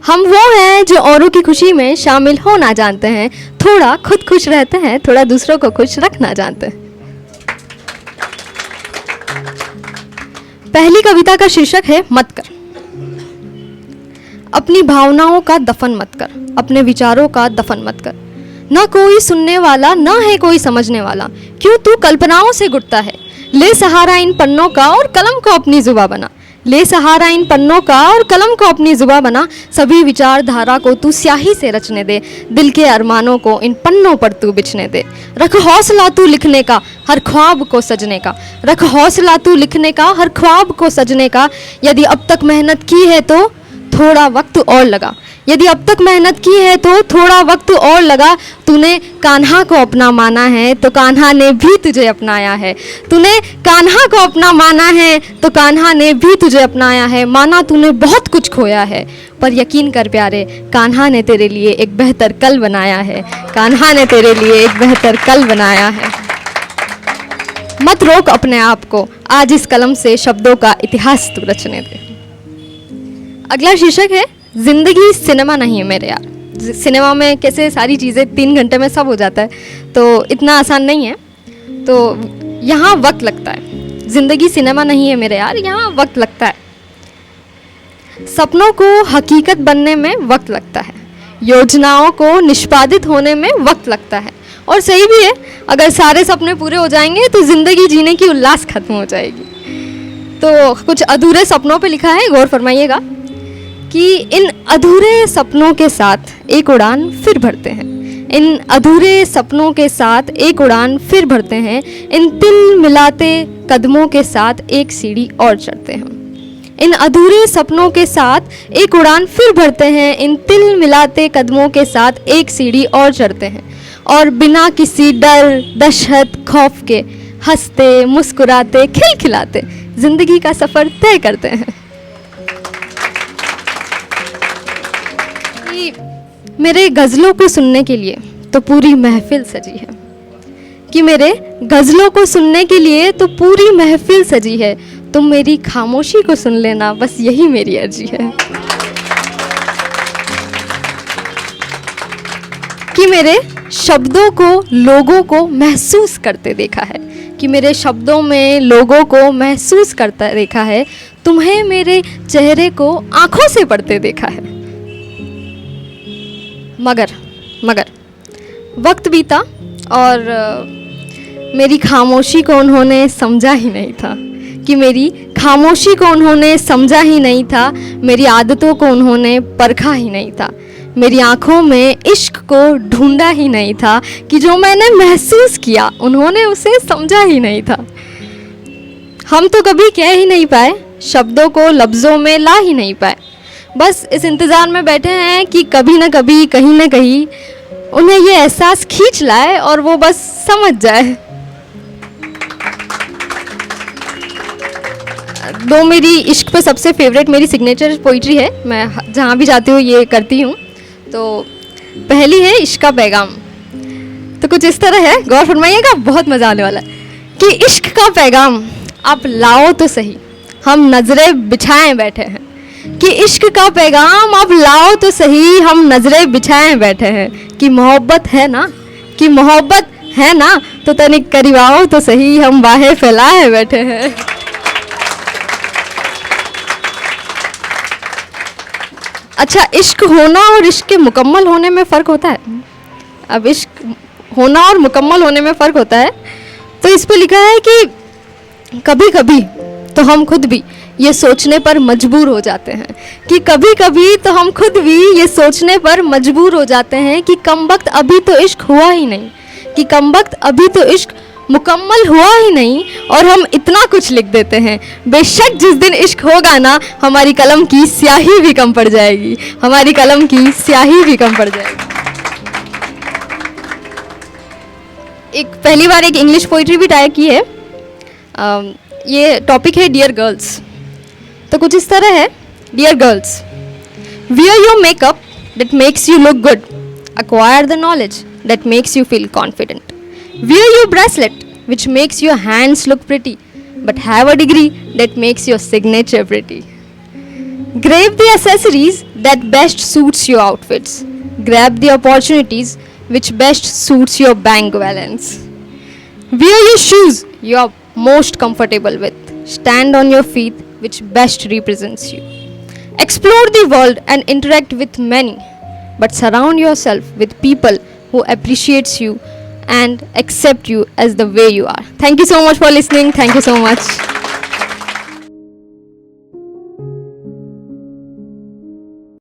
हम वो हैं जो औरों की खुशी में शामिल होना जानते हैं, थोड़ा खुद खुश रहते हैं, थोड़ा दूसरों को खुश रखना जानते हैं। पहली कविता का शीर्षक है मत कर। अपनी भावनाओं का दफन मत कर, अपने विचारों का दफन मत कर। ना कोई सुनने वाला, ना है कोई समझने वाला, क्यों तू कल्पनाओं से गुटता है। ले सहारा इन पन्नों का और कलम को अपनी जुबां बना, ले सहारा इन पन्नों का और कलम को अपनी जुबां बना। सभी विचारधारा को तू स्याही से रचने दे, दिल के अरमानों को इन पन्नों पर तू बिछने दे। रख हौसला तू लिखने का, हर ख्वाब को सजने का, रख हौसला तू लिखने का, हर ख्वाब को सजने का। यदि अब तक मेहनत की है तो थोड़ा वक्त और लगा, यदि अब तक मेहनत की है तो थोड़ा वक्त और लगा। तूने कान्हा को अपना माना है तो कान्हा ने भी तुझे अपनाया है, तूने कान्हा को अपना माना है तो कान्हा ने भी तुझे अपनाया है। माना तूने बहुत कुछ खोया है, पर यकीन कर प्यारे, कान्हा ने तेरे लिए एक बेहतर कल बनाया है, कान्हा ने तेरे लिए एक बेहतर कल बनाया है। मत रोक अपने आप को, आज इस कलम से शब्दों का इतिहास तू रचने दे। अगला शीर्षक है जिंदगी सिनेमा नहीं है मेरे यार। सिनेमा में कैसे सारी चीज़ें 3 घंटे में सब हो जाता है, तो इतना आसान नहीं है, तो यहाँ वक्त लगता है। जिंदगी सिनेमा नहीं है मेरे यार, यहाँ वक्त लगता है। सपनों को हकीकत बनने में वक्त लगता है, योजनाओं को निष्पादित होने में वक्त लगता है। और सही भी है, अगर सारे सपने पूरे हो जाएंगे तो ज़िंदगी जीने की उल्लास खत्म हो जाएगी। तो कुछ अधूरे सपनों पे लिखा है, गौर फरमाइएगा कि इन अधूरे सपनों के साथ एक उड़ान फिर भरते हैं, इन अधूरे सपनों के साथ एक उड़ान फिर भरते हैं। इन तिल मिलाते कदमों के साथ एक सीढ़ी और चढ़ते हैं, इन अधूरे सपनों के साथ एक उड़ान फिर भरते हैं। इन तिल मिलाते कदमों के साथ एक सीढ़ी और चढ़ते हैं, और बिना किसी डर दहशत खौफ के हंसते मुस्कुराते खिलखिलाते जिंदगी का सफ़र तय करते हैं। मेरे गज़लों को सुनने के लिए तो पूरी महफिल सजी है, कि मेरे गज़लों को सुनने के लिए तो पूरी महफिल सजी है। तुम मेरी खामोशी को सुन लेना, बस यही मेरी अर्जी है। कि मेरे शब्दों को लोगों को महसूस करते देखा है, कि मेरे शब्दों में लोगों को महसूस करता देखा है। तुम्हें मेरे चेहरे को आंखों से पढ़ते देखा है। मगर वक्त बीता और मेरी खामोशी को उन्होंने समझा ही नहीं था, कि मेरी खामोशी को उन्होंने समझा ही नहीं था। मेरी आदतों को उन्होंने परखा ही नहीं था, मेरी आंखों में इश्क को ढूंढा ही नहीं था, कि जो मैंने महसूस किया उन्होंने उसे समझा ही नहीं था। हम तो कभी कह ही नहीं पाए, शब्दों को लफ्ज़ों में ला ही नहीं पाए, बस इस इंतज़ार में बैठे हैं कि कभी ना कभी कहीं ना कहीं उन्हें ये एहसास खींच लाए और वो बस समझ जाए। दो मेरी इश्क पे सबसे फेवरेट मेरी सिग्नेचर पोइट्री है, मैं जहाँ भी जाती हूँ ये करती हूँ। तो पहली है इश्क का पैगाम, तो कुछ इस तरह है, गौर फरमाइएगा, बहुत मज़ा आने वाला है। कि इश्क का पैगाम आप लाओ तो सही, हम नज़रें बिछाएं बैठे हैं। कि इश्क का पैगाम आप लाओ तो सही, हम नज़रें बिछाएं बैठे हैं। कि मोहब्बत है ना, कि मोहब्बत है ना, तो तनिक करीब आओ तो सही, हम बाहें फैलाए बैठे हैं। अच्छा, इश्क होना और इश्क के मुकम्मल होने में फ़र्क होता है। अब इश्क होना और मुकम्मल होने में फ़र्क होता है, तो इस पे लिखा है कि कभी कभी तो हम खुद भी ये सोचने पर मजबूर हो जाते हैं, कि कभी कभी तो हम खुद भी ये सोचने पर मजबूर हो जाते हैं कि कमबख्त अभी तो इश्क हुआ ही नहीं, कि कमबख्त अभी तो इश्क मुकम्मल हुआ ही नहीं, और हम इतना कुछ लिख देते हैं। बेशक जिस दिन इश्क होगा ना, हमारी कलम की स्याही भी कम पड़ जाएगी, हमारी कलम की स्याही भी कम पड़ जाएगी। पहली बार एक इंग्लिश पोइट्री भी टाइप की है। ये टॉपिक है डियर गर्ल्स, तो कुछ इस तरह है। Dear girls, wear your makeup that makes you look good, acquire the knowledge that makes you feel confident, wear your bracelet which makes your hands look pretty, but have a degree that makes your signature pretty, grab the accessories that best suits your outfits. Grab the opportunities which best suits your bank balance. Wear your shoes you are most comfortable with. Stand on your feet which best represents you. Explore the world and interact with many, but surround yourself with people who appreciates you and accept you as the way you are. Thank you so much for listening. Thank you so much.